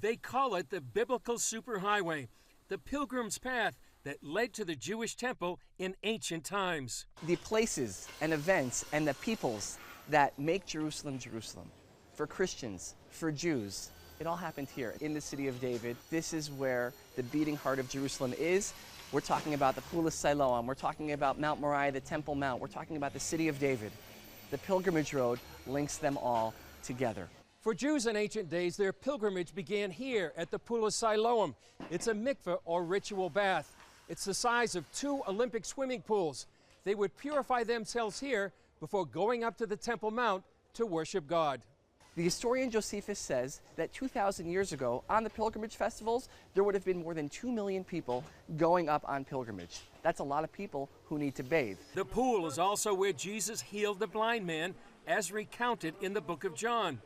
They call it the biblical superhighway, the pilgrim's path that led to the Jewish temple in ancient times. The places and events and the peoples that make Jerusalem, Jerusalem. For Christians, for Jews, it all happened here in the city of David. This is where the beating heart of Jerusalem is. We're talking about the Pool of Siloam. We're talking about Mount Moriah, the Temple Mount. We're talking about the city of David. The pilgrimage road links them all together. For Jews in ancient days, their pilgrimage began here at the Pool of Siloam. It's a mikveh or ritual bath. It's the size of 2 Olympic swimming pools. They would purify themselves here before going up to the Temple Mount to worship God. The historian Josephus says that 2,000 years ago, on the pilgrimage festivals, there would have been more than 2 million people going up on pilgrimage. That's a lot of people who need to bathe. The pool is also where Jesus healed the blind man, as recounted in the book of John.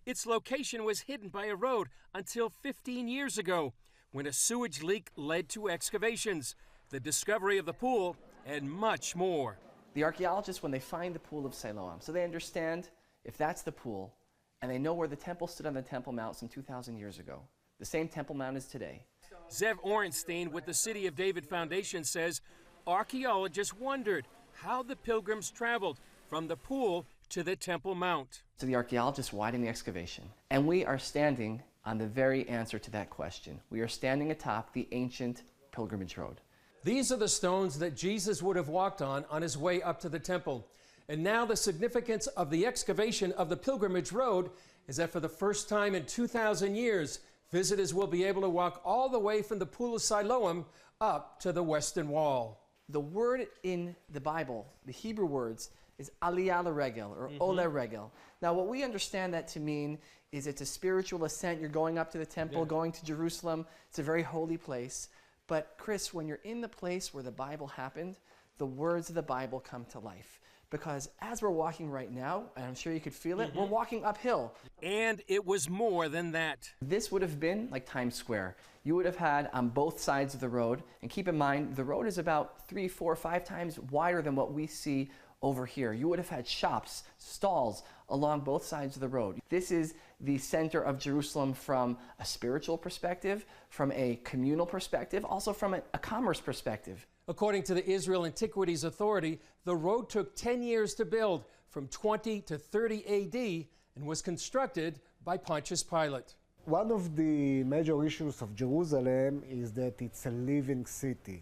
Its location was hidden by a road until 15 years ago, when a sewage leak led to excavations, the discovery of the pool, and much more. The archaeologists, when they find the Pool of Siloam, so they understand if that's the pool, and they know where the temple stood on the Temple Mount some 2,000 years ago. The same Temple Mount is today. Zev Orenstein with the City of David Foundation says archaeologists wondered how the pilgrims traveled from the pool to the Temple Mount. So the archaeologists widened the excavation, and we are standing on the very answer to that question. We are standing atop the ancient pilgrimage road. These are the stones that Jesus would have walked on his way up to the temple. And now the significance of the excavation of the pilgrimage road is that for the first time in 2,000 years, visitors will be able to walk all the way from the Pool of Siloam up to the Western Wall. The word in the Bible, the Hebrew words, is aliyah l'regel, or ole regel. Now what we understand that to mean is it's a spiritual ascent. You're going up to the temple, going to Jerusalem. It's a very holy place. But Chris, when you're in the place where the Bible happened, the words of the Bible come to life. Because as we're walking right now, and I'm sure you could feel it, we're walking uphill. And it was more than that. This would have been like Times Square. You would have had on both sides of the road, and keep in mind, the road is about 3, 4, 5 times wider than what we see over here. You would have had shops, stalls along both sides of the road. This is the center of Jerusalem from a spiritual perspective, from a communal perspective, also from a commerce perspective. According to the Israel Antiquities Authority, the road took 10 years to build, from 20 to 30 AD, and was constructed by Pontius Pilate. One of the major issues of Jerusalem is that it's a living city.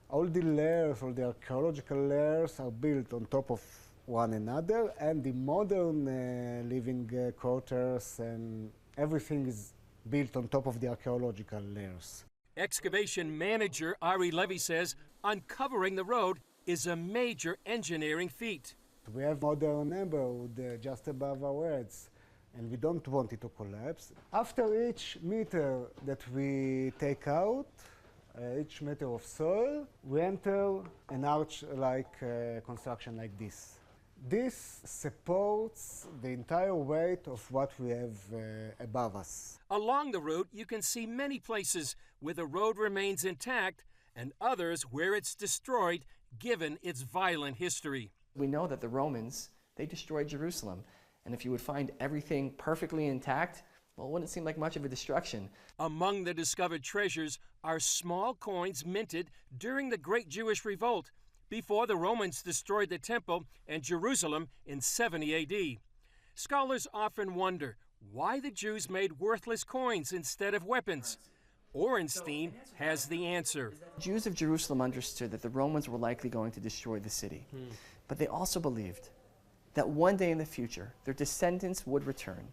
All the layers, all the archaeological layers are built on top of one another, and the modern living quarters and everything is built on top of the archaeological layers. Excavation manager Ari Levy says uncovering the road is a major engineering feat. We have modern neighborhood just above our heads, and we don't want it to collapse. After each meter that we take out, each meter of soil, we enter an arch-like construction like this. This supports the entire weight of what we have above us. Along the route, you can see many places where the road remains intact and others where it's destroyed given its violent history. We know that the Romans, they destroyed Jerusalem. And if you would find everything perfectly intact, well, it wouldn't seem like much of a destruction. Among the discovered treasures are small coins minted during the Great Jewish Revolt, before the Romans destroyed the temple and Jerusalem in 70 AD. Scholars often wonder why the Jews made worthless coins instead of weapons. Orenstein has the answer. Jews of Jerusalem understood that the Romans were likely going to destroy the city, but they also believed that one day in the future, their descendants would return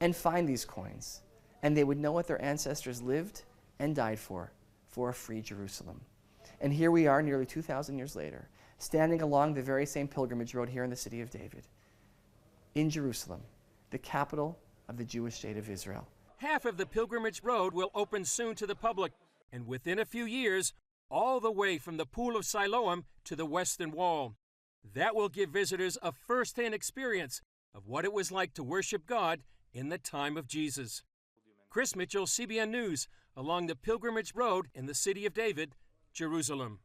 and find these coins, and they would know what their ancestors lived and died for a free Jerusalem. And here we are nearly 2,000 years later, standing along the very same pilgrimage road here in the city of David, in Jerusalem, the capital of the Jewish state of Israel. Half of the pilgrimage road will open soon to the public, and within a few years, all the way from the Pool of Siloam to the Western Wall. That will give visitors a first-hand experience of what it was like to worship God in the time of Jesus. Chris Mitchell, CBN News, along the pilgrimage road in the city of David, Jerusalem.